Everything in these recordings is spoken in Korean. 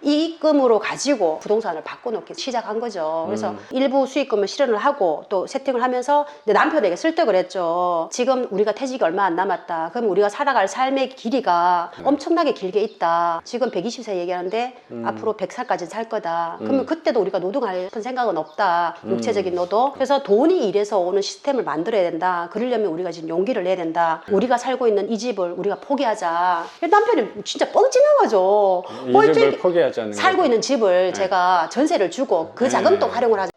이익금으로 가지고 부동산을 바꿔놓기 시작한 거죠. 그래서 일부 수익금을 실현을 하고 또 세팅을 하면서 남편에게 설득을 했죠. 지금 우리가 퇴직이 얼마 안 남았다. 그럼 우리가 살아갈 삶의 길이가 엄청나게 길게 있다. 지금 120세 얘기하는데 앞으로 100살까지 살 거다. 그러면 그때도 우리가 노동할 생각은 없다. 육체적인 노동. 그래서 돈이 일해서 오는 시스템을 만들어야 된다. 그러려면 우리가 지금 용기를 내야 된다. 우리가 살고 있는 이 집을 우리가 포기하자. 남편이 진짜 뻥 찌는 거죠. 이 집을 포기하자는 살고 있는 집을 제가 전세를 주고 그 자금도 활용을 하자.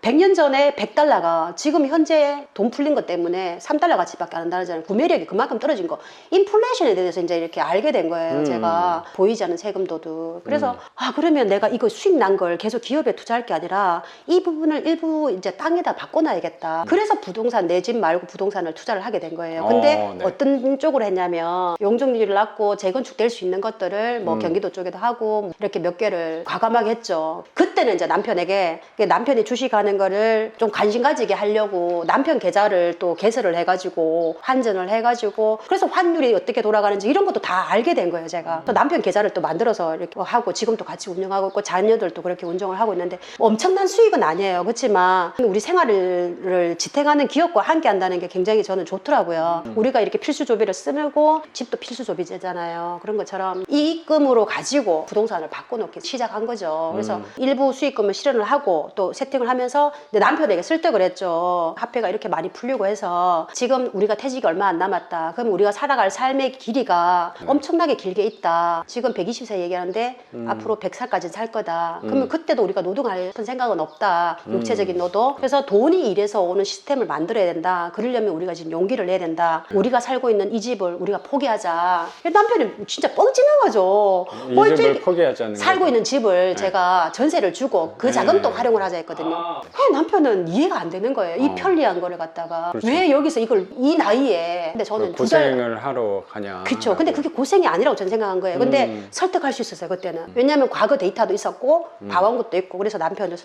100년 전에 100달러가 지금 현재 돈 풀린 것 때문에 3달러 가치밖에 안 한다잖아요. 구매력이 그만큼 떨어진 거. 인플레이션에 대해서 이제 이렇게 알게 된 거예요. 제가 보이지 않는 세금도도. 그래서 그러면 내가 이거 수익 난 걸 계속 기업에 투자할 게 아니라 이 부분을 일부 이제 땅에다 바꿔놔야겠다. 그래서 부동산 내 집 말고 부동산을 투자를 하게 된 거예요. 근데 네. 어떤 쪽으로 했냐면 용적률을 낮고 재건축 될 수 있는 것들을 뭐 경기도 쪽에도 하고 이렇게 몇 개를 과감하게 했죠. 그때는 이제 남편이 주식하는 거를 좀 관심 가지게 하려고 남편 계좌를 또 개설을 해가지고 환전을 해가지고 그래서 환율이 어떻게 돌아가는지 이런 것도 다 알게 된 거예요. 제가 또 남편 계좌를 또 만들어서 이렇게 하고 지금도 같이 운영하고 있고 자녀들도 그렇게 운영을 하고 있는데 엄청난 수익은 아니에요. 그렇지만 우리 생활을 지탱하는 기업과 함께 한다는 게 굉장히 저는 좋더라고요. 우리가 이렇게 필수 조비를 쓰고 집도 필수 조비제잖아요. 그런 것처럼 이익금으로 가지고 부동산을 바꿔놓기 시작한 거죠. 그래서 일부 수익금을 실현을 하고 또 세팅을 하면서 남편에게 설득을 했죠. 화폐가 이렇게 많이 풀리고 해서 지금 우리가 퇴직이 얼마 안 남았다. 그럼 우리가 살아갈 삶의 길이가 엄청나게 길게 있다. 지금 120세 얘기하는데 앞으로 100살까지 살 거다. 그러면 그때도 우리가 노동할 생각은 없다. 육체적인 노동. 그래서 돈이 일해서 오는 시스템을 만들어야 된다. 그러려면 우리가 지금 용기를 내야 된다. 우리가 살고 있는 이 집을 우리가 포기하자. 남편이 진짜 뻥 찌는 거죠. 이 집을 포기하자는 살고 있는 집을 제가 전세를 주고 그 자금도 활용을 하자 했거든요. 남편은 이해가 안 되는 거예요. 이 편리한 거를 갖다가 그렇죠. 왜 여기서 이걸 이 나이에. 근데 저는 고생을 하러 가냐. 그렇죠. 근데 그게 고생이 아니라고 저는 생각한 거예요. 근데 설득할 수 있었어요. 그때는. 왜냐하면 과거 데이터도 있었고 봐온 것도 있고 그래서 남편이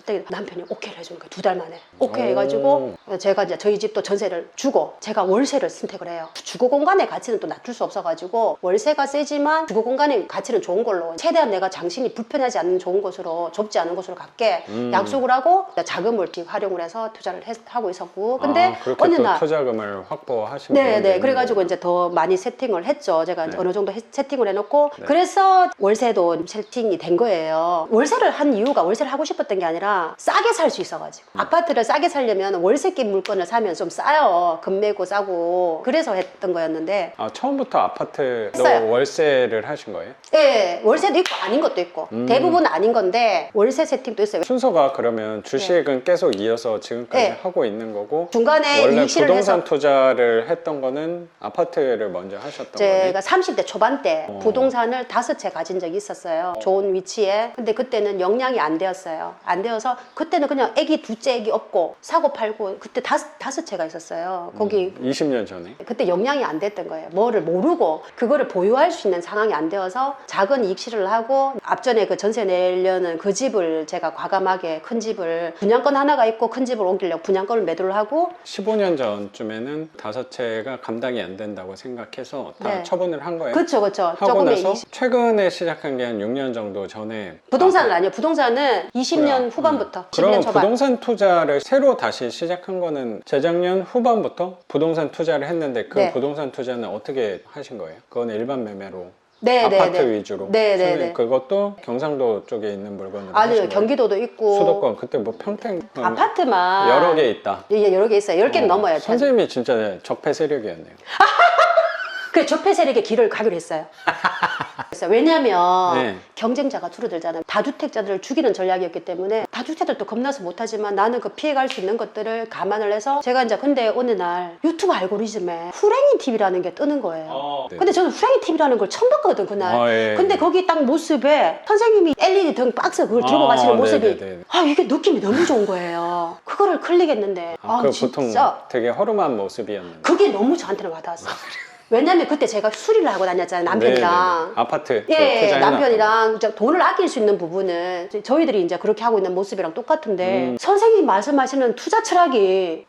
오케이를 해주는 거예요. 2달 만에 오케이 해가지고 제가 이제 저희 집도 전세를 주고 제가 월세를 선택을 해요. 주거 공간의 가치는 또 낮출 수 없어가지고 월세가 세지만 주거 공간의 가치는 좋은 걸로 최대한 내가 장신이 불편하지 않는 좋은 곳으로 좁지 않은 곳으로 갈게 약속을 하고 자금을 활용을 해서 투자를 하고 있었고 근데 그렇게 어느 또 날 투자금을 확보하신 네, 그래가지고 이제 더 많이 세팅을 했죠. 제가 어느 정도 세팅을 해놓고 그래서 월세도 세팅이 된 거예요. 월세를 한 이유가 월세를 하고 싶었던 게 아니라 싸게 살 수 있어가지고 아파트를 싸게 살려면 월세기 물건을 사면 좀 싸요. 금매고 싸고 그래서 했던 거였는데 처음부터 아파트로 했어요. 월세를 하신 거예요? 네, 월세도 있고 아닌 것도 있고 대부분 아닌 건데 월세 세팅도 있어요. 순서가 그러면 주식은 계속 이어서 지금까지 하고 있는 거고 중간에 원래 이익실을 부동산 해서 투자를 했던 거는 아파트를 먼저 하셨던 거예요? 제가 30대 초반 때 부동산을 5채 가진 적이 있었어요. 좋은 위치에. 근데 그때는 영향이 안 되었어요. 안 되어서 그때는 그냥 둘째 애기 없고 사고 팔고 그때 다섯 채가 있었어요. 거기 20년 전에? 그때 영향이 안 됐던 거예요. 뭐를 모르고 그거를 보유할 수 있는 상황이 안 되어서 작은 이익 실현을 하고 앞전에 그 전세 내려는 그 집을 제가 과감하게 큰 집을 분양권 하나가 있고 큰 집을 옮기려고 분양권을 매도를 하고 15년 전쯤에는 5채가 감당이 안 된다고 생각해서 다 처분을 한 거예요? 그렇죠. 하고 조금의 나서 최근에 시작한 게 한 6년 정도 전에 부동산은 아니에요. 부동산은 20년 후반부터 10년 그럼 초반. 부동산 투자를 새로 다시 시작한 거는 재작년 후반부터 부동산 투자를 했는데 그 부동산 투자는 어떻게 하신 거예요? 그건 일반 매매로 아파트 위주로. 네네네. 그것도 경상도 쪽에 있는 물건으로. 아니요, 경기도도 있고. 수도권 그때 뭐 평택 아파트만 여러 개 있다. 예, 여러 개 있어요. 10개는 넘어요. 선생님이 진짜 적폐 세력이었네요. 그래, 적폐 세력의 길을 가기로 했어요. 왜냐면 네. 경쟁자가 줄어들잖아요. 다주택자들을 죽이는 전략이었기 때문에 다주택들도 겁나서 못하지만 나는 그 피해갈 수 있는 것들을 감안을 해서 제가 이제 근데 어느 날 유튜브 알고리즘에 후랭이 TV라는 게 뜨는 거예요. 네. 근데 저는 후랭이 TV라는 걸 처음 봤거든 그날. 예. 근데 거기 딱 모습에 선생님이 LED 등 박스 그걸 들고 가시는 모습이 이게 느낌이 너무 좋은 거예요. 그거를 클릭했는데 그 진짜 보통 되게 허름한 모습이었는데 그게 너무 저한테는 와닿았어요. 왜냐면 그때 제가 수리를 하고 다녔잖아요, 남편이랑. 네네네. 아파트 예, 남편이랑 이제 돈을 아낄 수 있는 부분은 저희들이 이제 그렇게 하고 있는 모습이랑 똑같은데 선생님이 말씀하시는 투자 철학이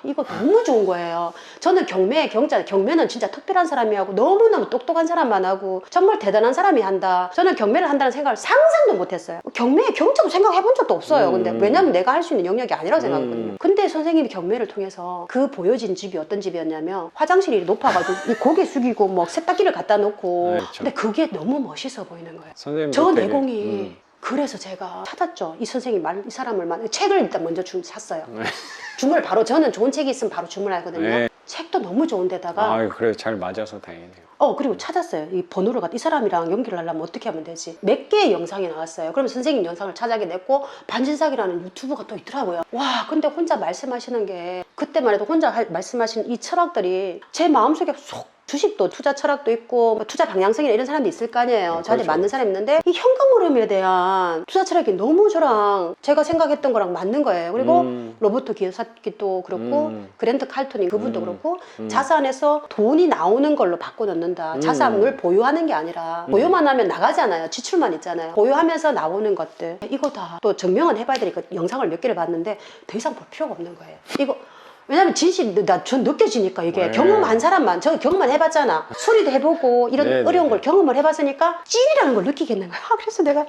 이거 너무 좋은 거예요. 저는 경매는 진짜 특별한 사람이 하고 너무너무 똑똑한 사람만 하고 정말 대단한 사람이 한다. 저는 경매를 한다는 생각을 상상도 못했어요. 경매에 경제도 생각해 본 적도 없어요. 근데 왜냐면 내가 할 수 있는 영역이 아니라고 생각하거든요. 근데 선생님이 경매를 통해서 그 보여진 집이 어떤 집이었냐면 화장실이 높아가지고 이 고개 숙이고 뭐 세탁기를 갖다 놓고 네, 그렇죠. 근데 그게 너무 멋있어 보이는 거예요. 선생님도 저 되게, 내공이 그래서 제가 찾았죠. 이 선생님 이 사람을 책을 일단 먼저 샀어요. 네. 주문을 바로 저는 좋은 책이 있으면 바로 주문하거든요. 네. 책도 너무 좋은데다가 아, 그래 잘 맞아서 다행이네요. 그리고 찾았어요. 이 번호를 이 사람이랑 연결을 하려면 어떻게 하면 되지? 몇 개의 영상이 나왔어요. 그럼 선생님 영상을 찾아게 됐고 반진삭이라는 유튜브가 또 있더라고요. 와, 근데 혼자 말씀하시는 게 그때만 해도 혼자 말씀하시는 이 철학들이 제 마음속에 쏙 주식도 투자 철학도 있고 뭐 투자 방향성이나 이런 사람도 있을 거 아니에요. 저한테 그렇죠. 맞는 사람이 있는데 이 현금 흐름에 대한 투자 철학이 너무 저랑 제가 생각했던 거랑 맞는 거예요. 그리고 로버트 기요사키도 그렇고 그랜트 칼토닝 그분도 그렇고 자산에서 돈이 나오는 걸로 바꿔 넣는다. 자산을 보유하는 게 아니라 보유만 하면 나가잖아요. 지출만 있잖아요. 보유하면서 나오는 것들 이거 다 또 증명은 해봐야 되니까 영상을 몇 개를 봤는데 더 이상 볼 필요가 없는 거예요. 이거 왜냐면 전 느껴지니까 이게 네. 경험한 사람만 저 경험만 해봤잖아. 수리도 해보고 이런 네, 어려운 네, 걸 네. 경험을 해봤으니까 찐이라는 걸 느끼겠는 거야. 그래서 내가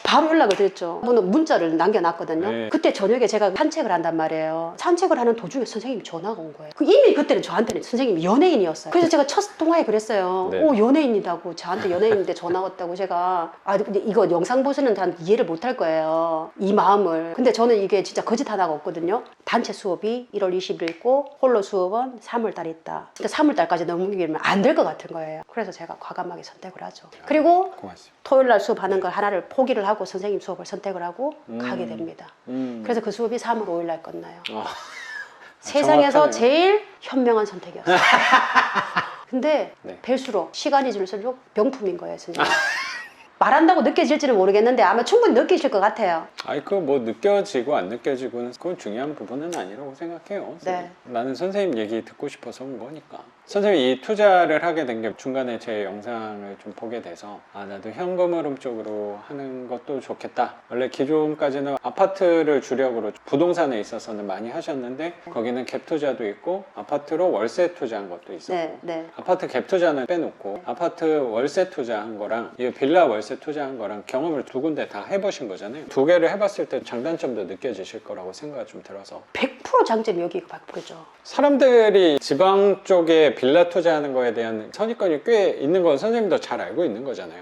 바로 연락을 드렸죠. 문자를 남겨놨거든요. 네. 그때 저녁에 제가 산책을 한단 말이에요. 산책을 하는 도중에 선생님이 전화가 온 거예요. 이미 그때는 저한테는 선생님이 연예인이었어요. 그래서 제가 첫 통화에 그랬어요. 네. 연예인이라고 저한테 연예인인데 전화 왔다고 제가 근데 이거 영상 보시는 단 이해를 못할 거예요. 이 마음을. 근데 저는 이게 진짜 거짓 하나가 없거든요. 단체 수업이 1월 20일 있고 홀로 수업은 3월 달에 있다. 근데 3월 달까지 넘기면 안 될 것 같은 거예요. 그래서 제가 과감하게 선택을 하죠. 그리고 고맙습니다. 토요일 날 수업하는 걸 하나를 포기를 하고 선생님 수업을 선택을 하고 가게 됩니다. 그래서 그 수업이 3월 5일 날 끝나요. 세상에서 정확하네요. 제일 현명한 선택이었어요. 근데 네. 뵐수록 시간이 질수록 명품인 거예요, 선생님. 말한다고 느껴질지는 모르겠는데 아마 충분히 느끼실 것 같아요. 아니 그 뭐 느껴지고 안 느껴지고는 그건 중요한 부분은 아니라고 생각해요. 네. 나는 선생님 얘기 듣고 싶어서 온 거니까. 선생님이 이 투자를 하게 된 게 중간에 제 영상을 좀 보게 돼서 나도 현금 흐름 쪽으로 하는 것도 좋겠다. 원래 기존까지는 아파트를 주력으로 부동산에 있어서는 많이 하셨는데 거기는 갭 투자도 있고 아파트로 월세 투자한 것도 있었고 네. 아파트 갭 투자는 빼놓고 아파트 월세 투자한 거랑 이 빌라 월세 투자한 거랑 경험을 두 군데 다 해보신 거잖아요. 두 개를 해봤을 때 장단점도 느껴지실 거라고 생각이 좀 들어서 100% 장점이 여기 바꾸죠. 사람들이 지방 쪽에 빌라 투자하는 거에 대한 선입견이 꽤 있는 건 선생님도 잘 알고 있는 거잖아요.